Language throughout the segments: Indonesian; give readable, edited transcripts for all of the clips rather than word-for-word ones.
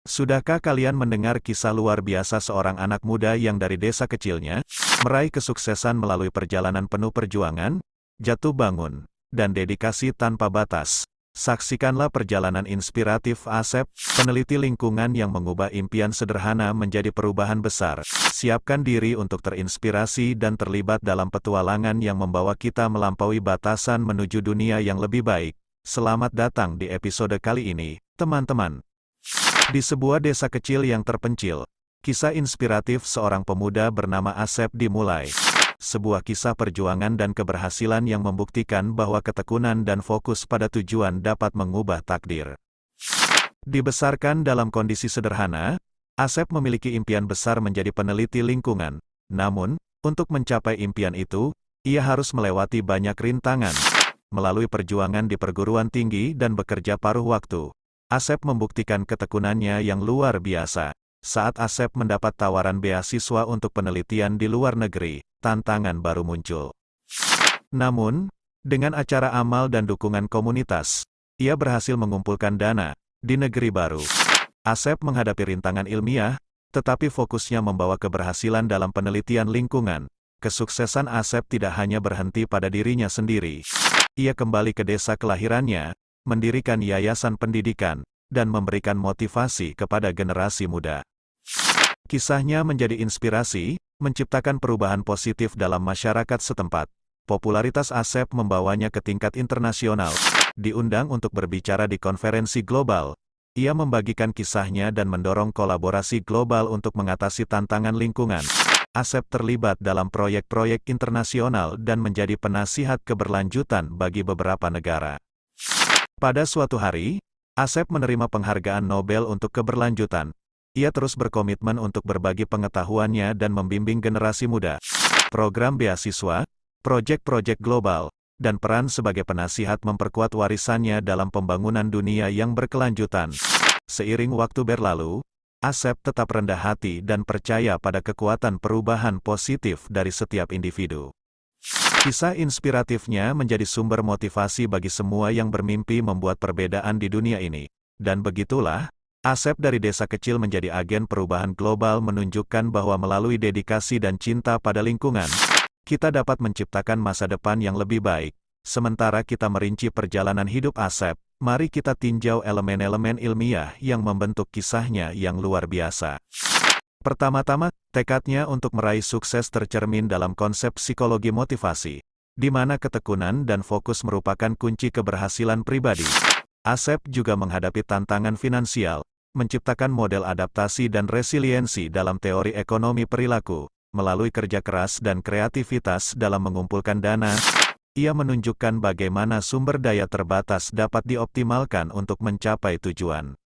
Sudahkah kalian mendengar kisah luar biasa seorang anak muda yang dari desa kecilnya, meraih kesuksesan melalui perjalanan penuh perjuangan, jatuh bangun, dan dedikasi tanpa batas? Saksikanlah perjalanan inspiratif Asep, peneliti lingkungan yang mengubah impian sederhana menjadi perubahan besar. Siapkan diri untuk terinspirasi dan terlibat dalam petualangan yang membawa kita melampaui batasan menuju dunia yang lebih baik. Selamat datang di episode kali ini, teman-teman. Di sebuah desa kecil yang terpencil, kisah inspiratif seorang pemuda bernama Asep dimulai. Sebuah kisah perjuangan dan keberhasilan yang membuktikan bahwa ketekunan dan fokus pada tujuan dapat mengubah takdir. Dibesarkan dalam kondisi sederhana, Asep memiliki impian besar menjadi peneliti lingkungan. Namun, untuk mencapai impian itu, ia harus melewati banyak rintangan. Melalui perjuangan di perguruan tinggi dan bekerja paruh waktu, Asep membuktikan ketekunannya yang luar biasa. Saat Asep mendapat tawaran beasiswa untuk penelitian di luar negeri, tantangan baru muncul. Namun, dengan acara amal dan dukungan komunitas, ia berhasil mengumpulkan dana di negeri baru. Asep menghadapi rintangan ilmiah, tetapi fokusnya membawa keberhasilan dalam penelitian lingkungan. Kesuksesan Asep tidak hanya berhenti pada dirinya sendiri. Ia kembali ke desa kelahirannya, mendirikan yayasan pendidikan, dan memberikan motivasi kepada generasi muda. Kisahnya menjadi inspirasi, menciptakan perubahan positif dalam masyarakat setempat. Popularitas Asep membawanya ke tingkat internasional. Diundang untuk berbicara di konferensi global, ia membagikan kisahnya dan mendorong kolaborasi global untuk mengatasi tantangan lingkungan. Asep terlibat dalam proyek-proyek internasional dan menjadi penasihat keberlanjutan bagi beberapa negara. Pada suatu hari, Asep menerima penghargaan Nobel untuk keberlanjutan. Ia terus berkomitmen untuk berbagi pengetahuannya dan membimbing generasi muda. Program beasiswa, proyek-proyek global, dan peran sebagai penasihat memperkuat warisannya dalam pembangunan dunia yang berkelanjutan. Seiring waktu berlalu, Asep tetap rendah hati dan percaya pada kekuatan perubahan positif dari setiap individu. Kisah inspiratifnya menjadi sumber motivasi bagi semua yang bermimpi membuat perbedaan di dunia ini. Dan begitulah, Asep dari desa kecil menjadi agen perubahan global menunjukkan bahwa melalui dedikasi dan cinta pada lingkungan, kita dapat menciptakan masa depan yang lebih baik. Sementara kita merinci perjalanan hidup Asep, mari kita tinjau elemen-elemen ilmiah yang membentuk kisahnya yang luar biasa. Pertama-tama, tekadnya untuk meraih sukses tercermin dalam konsep psikologi motivasi, di mana ketekunan dan fokus merupakan kunci keberhasilan pribadi. Asep juga menghadapi tantangan finansial, menciptakan model adaptasi dan resiliensi dalam teori ekonomi perilaku. Melalui kerja keras dan kreativitas dalam mengumpulkan dana, ia menunjukkan bagaimana sumber daya terbatas dapat dioptimalkan untuk mencapai tujuan.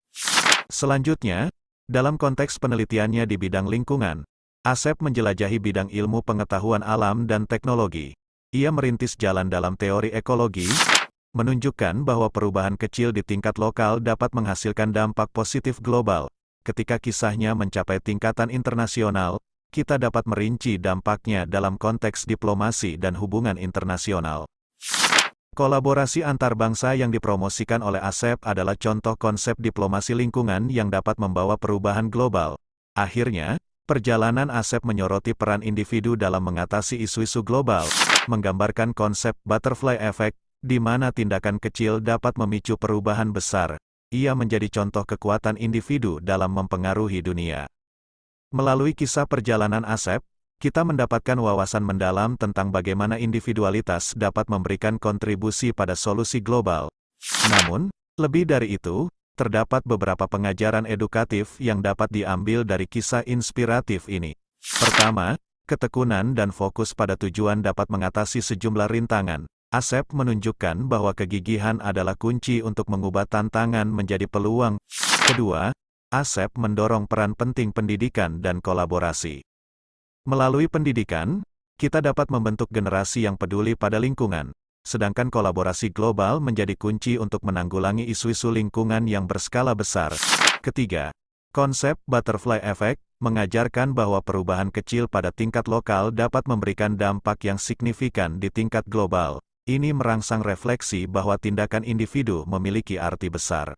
Selanjutnya, dalam konteks penelitiannya di bidang lingkungan, Asep menjelajahi bidang ilmu pengetahuan alam dan teknologi. Ia merintis jalan dalam teori ekologi, menunjukkan bahwa perubahan kecil di tingkat lokal dapat menghasilkan dampak positif global. Ketika kisahnya mencapai tingkatan internasional, kita dapat merinci dampaknya dalam konteks diplomasi dan hubungan internasional. Kolaborasi antar bangsa yang dipromosikan oleh Asep adalah contoh konsep diplomasi lingkungan yang dapat membawa perubahan global. Akhirnya, perjalanan Asep menyoroti peran individu dalam mengatasi isu-isu global, menggambarkan konsep butterfly effect, di mana tindakan kecil dapat memicu perubahan besar. Ia menjadi contoh kekuatan individu dalam mempengaruhi dunia. Melalui kisah perjalanan Asep, kita mendapatkan wawasan mendalam tentang bagaimana individualitas dapat memberikan kontribusi pada solusi global. Namun, lebih dari itu, terdapat beberapa pengajaran edukatif yang dapat diambil dari kisah inspiratif ini. Pertama, ketekunan dan fokus pada tujuan dapat mengatasi sejumlah rintangan. Asep menunjukkan bahwa kegigihan adalah kunci untuk mengubah tantangan menjadi peluang. Kedua, Asep mendorong peran penting pendidikan dan kolaborasi. Melalui pendidikan, kita dapat membentuk generasi yang peduli pada lingkungan, sedangkan kolaborasi global menjadi kunci untuk menanggulangi isu-isu lingkungan yang berskala besar. Ketiga, konsep butterfly effect mengajarkan bahwa perubahan kecil pada tingkat lokal dapat memberikan dampak yang signifikan di tingkat global. Ini merangsang refleksi bahwa tindakan individu memiliki arti besar.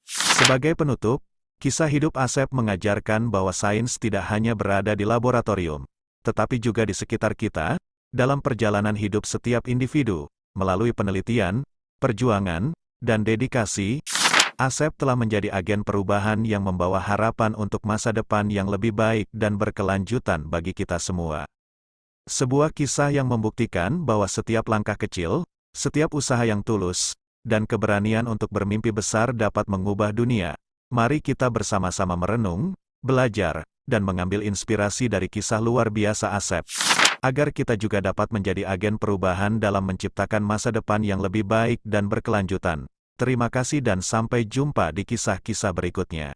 Sebagai penutup, Kisah hidup Asep mengajarkan bahwa sains tidak hanya berada di laboratorium, tetapi juga di sekitar kita, dalam perjalanan hidup setiap individu. Melalui penelitian, perjuangan, dan dedikasi, Asep telah menjadi agen perubahan yang membawa harapan untuk masa depan yang lebih baik dan berkelanjutan bagi kita semua. Sebuah kisah yang membuktikan bahwa setiap langkah kecil, setiap usaha yang tulus, dan keberanian untuk bermimpi besar dapat mengubah dunia. Mari kita bersama-sama merenung, belajar, dan mengambil inspirasi dari kisah luar biasa Asep, agar kita juga dapat menjadi agen perubahan dalam menciptakan masa depan yang lebih baik dan berkelanjutan. Terima kasih dan sampai jumpa di kisah-kisah berikutnya.